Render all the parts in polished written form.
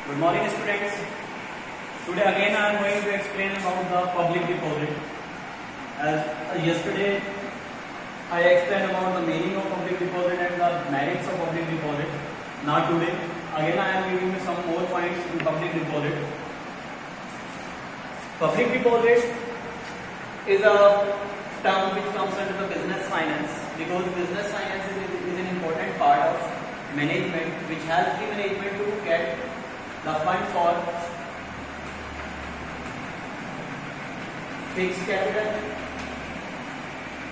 Good morning, students. Today again I am going to explain about the public deposit. As yesterday I explained about the meaning of public deposit and the merits of public deposit. Now today again I am giving you some more points in public deposit. Public deposit is a term which comes under the business finance, because business finance is an important part of management which helps the management to get the fund for fixed capital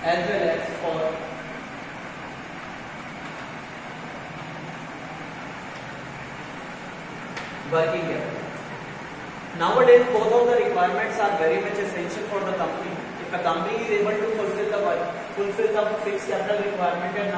as well as for working capital. Nowadays, both of the requirements are very much essential for the company. If a company is able to fulfill the fixed capital requirement and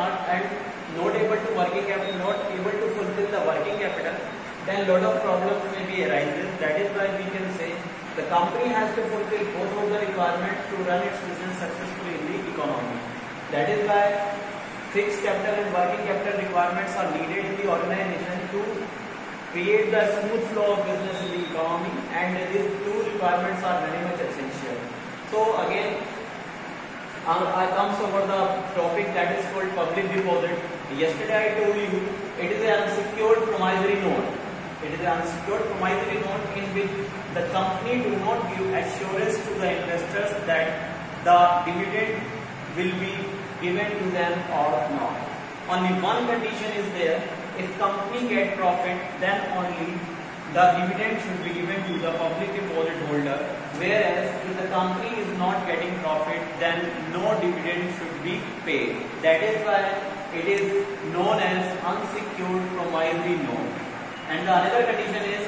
not able to fulfill the working capital, then lot of problems may be arises. That is why we can say the company has to fulfill both of the requirements to run its business successfully in the economy. That is why fixed capital and working capital requirements are needed in the organization to create the smooth flow of business in the economy, and these two requirements are very much essential. So again, I comes over the topic that is called public deposit. Yesterday I told you it is an unsecured promissory note. It is an unsecured promissory note in which the company do not give assurance to the investors that the dividend will be given to them or not. Only one condition is there: if company get profit, then only the dividend should be given to the public deposit holder. Whereas if the company is not getting profit, then no dividend should be paid. That is why it is known as unsecured promissory note. And the another condition is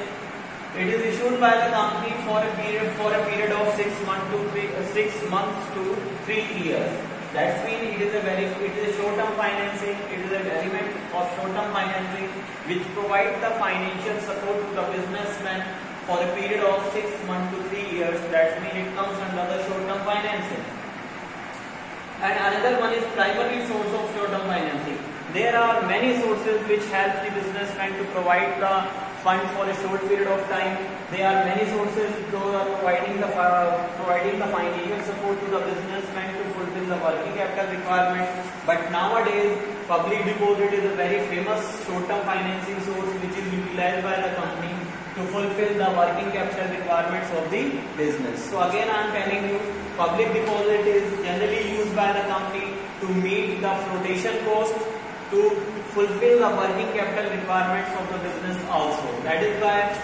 it is issued by the company for a period of 6 months to 3 years. That means it is a short-term financing. It is an element of short-term financing which provides the financial support to the businessman for a period of 6 months to 3 years. That means it comes under the short-term financing. And another one is primary source of short-term financing. There are many sources which help the businessman to provide the fund for a short period of time. There are many sources those are providing the financial support to the businessman to fulfill the working capital requirement. But nowadays, public deposit is a very famous short-term financing source which is utilized by the company to fulfill the working capital requirements of the business. So again, I am telling you, public deposit is generally used by the company to meet the flotation cost, to fulfill the working capital requirements of the business also. That is why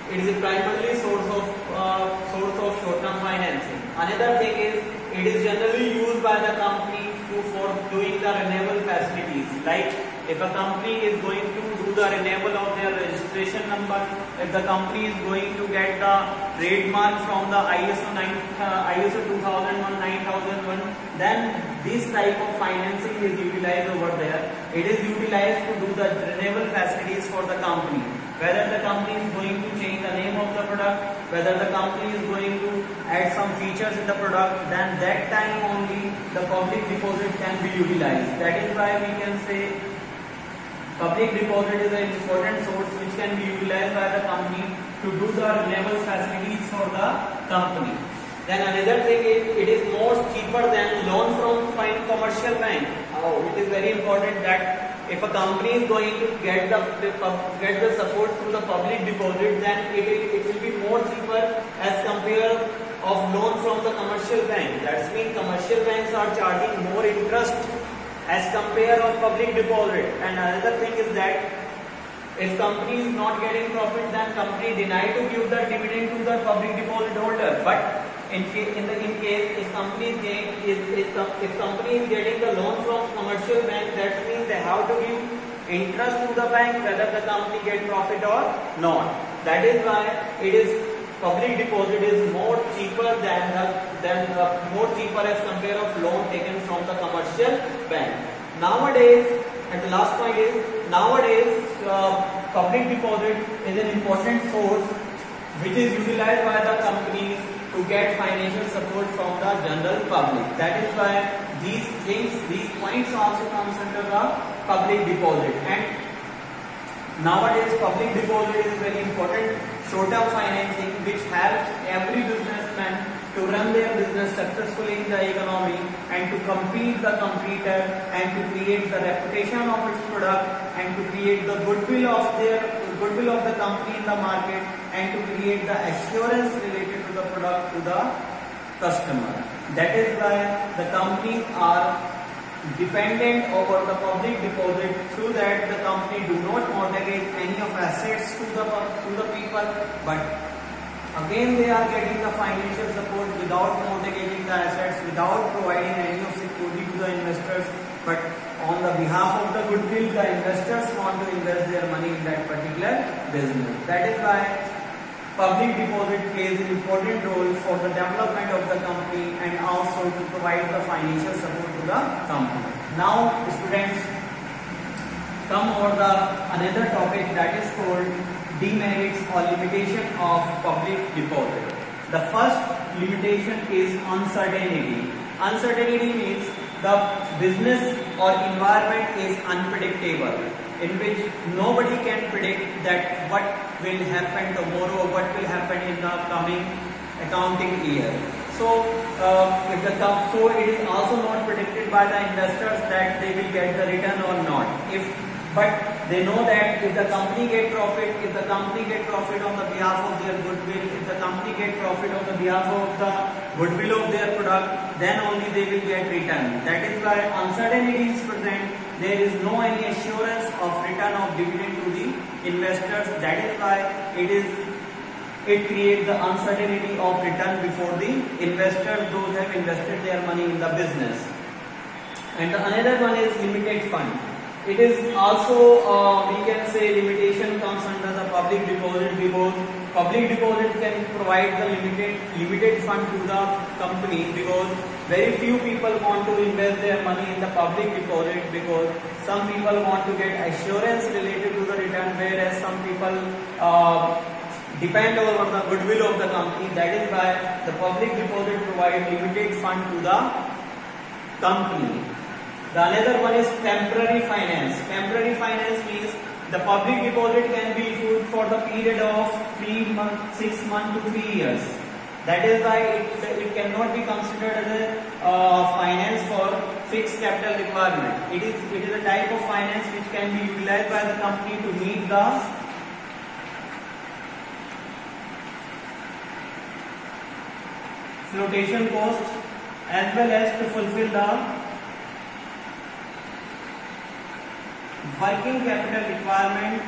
it is a primarily source of short-term financing. Another thing is it is generally used by the company for doing the renewal facilities. Like if a company is going to do the renewal of their registration number, if the company is going to get the trademark from the ISO 2001-9001, then this type of financing is utilized over there. It is utilized to do the renewal facilities for the company. Whether the company is going to change the name of the product, whether the company is going to add some features in the product, then that time only the public deposit can be utilized. That is why we can say public deposit is an important source which can be utilized by the company to do the renewal facilities for the company. Then another thing is it is more cheaper than loan from commercial bank. It is very important that if a company is going to get the support through the public deposit, then it will be more cheaper as compared of loan from the commercial bank. That means commercial banks are charging more interest as compared of public deposit. And another thing is that if company is not getting profit, then company deny to give the dividend to the public deposit holder. But in case if company is getting the loan from commercial bank, that means they have to give interest to the bank whether the company get profit or not. That is why it is public deposit is more cheaper more cheaper as compared of loan taken from the commercial bank. Nowadays, and the last point is nowadays public deposit is an important source which is utilized by the companies to get financial support from the general public. That is why these points also comes under the public deposit. And Nowadays, public deposit is very important short-term financing which helps every businessman to run their business successfully in the economy and to compete the competitor and to create the reputation of its product and to create the goodwill of the company in the market and to create the assurance related to the product to the customer. That is why the companies are dependent over the public deposit, through that the company do not mortgage any of assets to the people, but again they are getting the financial support without mortgaging the assets, without providing any of security to the investors, but on the behalf of the goodwill, the investors want to invest their money in that particular business. That is why public deposit plays an important role for the development of the company and also to provide the financial support to the company. Now, students, come over the another topic, that is called demerits or limitation of public deposit. The first limitation is uncertainty. Uncertainty means the business or environment is unpredictable, in which nobody can predict that what will happen tomorrow, what will happen in the coming accounting year. So, it is also not predicted by the investors that they will get the return or not. But they know that if the company get profit, on the behalf of their goodwill, if the company get profit on the behalf of the goodwill of their product, then only they will get return. That is why uncertainty is present. There is no any assurance of return of dividend to the investors. That is why it creates the uncertainty of return before the investors, those who have invested their money in the business. And the another one is limited fund. It is also, we can say, limitation comes under the public deposit, because public deposit can provide the limited fund to the company, because very few people want to invest their money in the public deposit, because some people want to get assurance related to the return, whereas some people depend over the goodwill of the company. That is why the public deposit provides limited fund to the company. The another one is temporary finance. Temporary finance means the public deposit can be issued for the period of 3 months, 6 months to 3 years. That is why it cannot be considered as a finance for fixed capital requirement. It is a type of finance which can be utilized by the company to meet the flotation cost as well as to fulfill the working capital requirement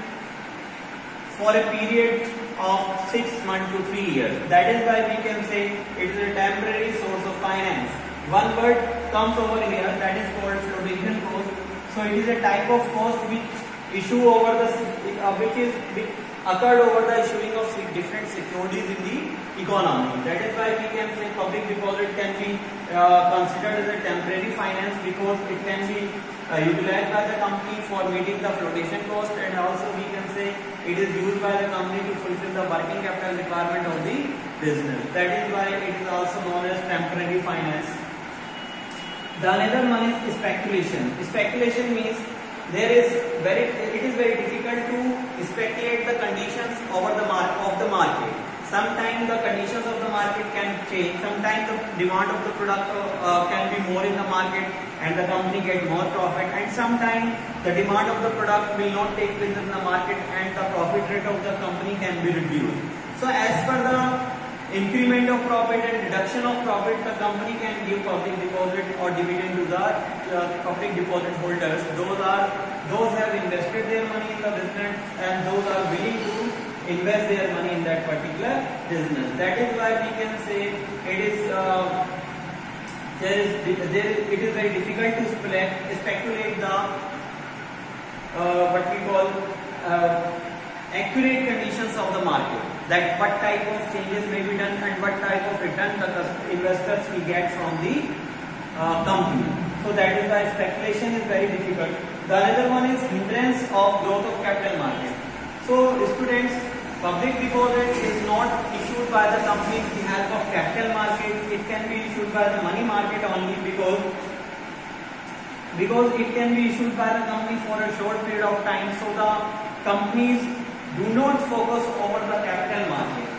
for a period of 6 months to 3 years. That is why we can say it is a temporary source of finance. One word comes over here, that is called flotation cost. So it is a type of cost which occurred over the issuing of different securities in the economy. That is why we can say public deposit can be considered as a temporary finance, because it can be utilized by the company for meeting the flotation cost, and also we can say it is used by the company to fulfill the working capital requirement of the business. That is why it is also known as temporary finance. The another one is speculation. Speculation means it is very difficult to speculate the conditions of the market. Sometimes the conditions of the market can change. Sometimes the demand of the product can be more in the market and the company get more profit, and sometimes the demand of the product will not take place in the market and the profit rate of the company can be reduced. So as per the increment of profit and reduction of profit, the company can give public deposit or dividend to the public deposit holders. Those have invested their money in the business and those are willing to invest their money in that particular business. That is why we can say it is very difficult to speculate the what we call accurate conditions of the market, that what type of changes may be done and what type of return the investors will get from the company. So that is why speculation is very difficult. The another one is hindrance of growth of capital market. So students, public deposit is not issued by the company with the help of capital market. It can be issued by the money market only, because it can be issued by the company for a short period of time. So the companies do not focus over the capital market.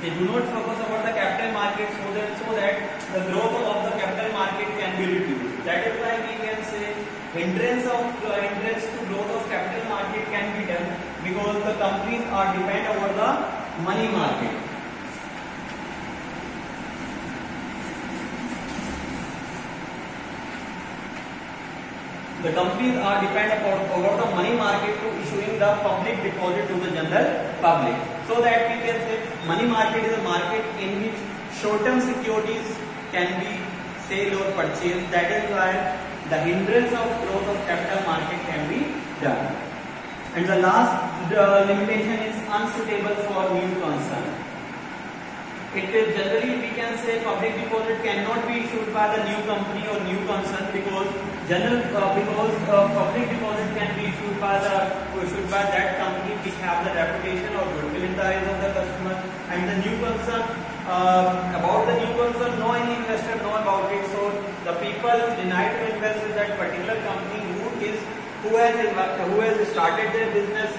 They do not focus over the capital market so that the growth of the capital market can be reduced. That is why we can say hindrance to growth of capital market can be done because the companies are depend over the money market. The companies are depend over the money market to issuing the public deposit to the general public. So that we can say money market is a market in which short-term securities can be sale or purchased. That is why the hindrance of growth of capital market can be done. And the last limitation is unsuitable for new concern. It is generally we can say public deposit cannot be issued by the new company or new concern because public deposit can be issued by that company which have the reputation or goodwill in the eyes of the customer, and the new concern about the new concern no any investor know about it, so the people deny to invest in that particular company who has started their business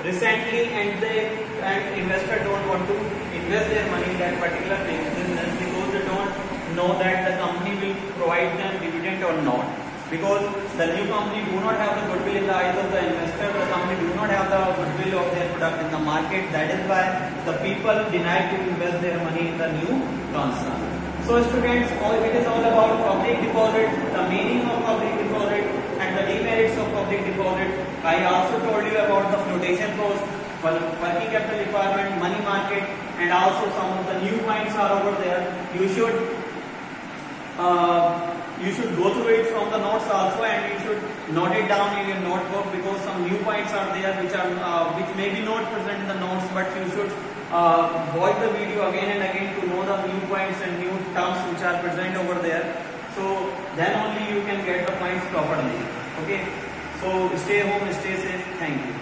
recently, and investor don't want to invest their money in that particular business because they don't know that the company will provide them dividend or not, because the new company do not have the goodwill in the eyes of the investor, the company do not have the goodwill of their product in the market. That is why the people deny to invest their money in the new concern. So students, it is all about public deposit, the meaning of public deposit and the demerits of public deposit. I also told you about the flotation cost, working capital requirement, money market, and also some of the new points are over there. You should go through it from the notes also, and you should note it down in your notebook because some new points are there which may be not present in the notes, but you should watch the video again and again to know the new points and new terms which are present over there. So then only you can get the points properly. Okay. So stay home, stay safe. Thank you.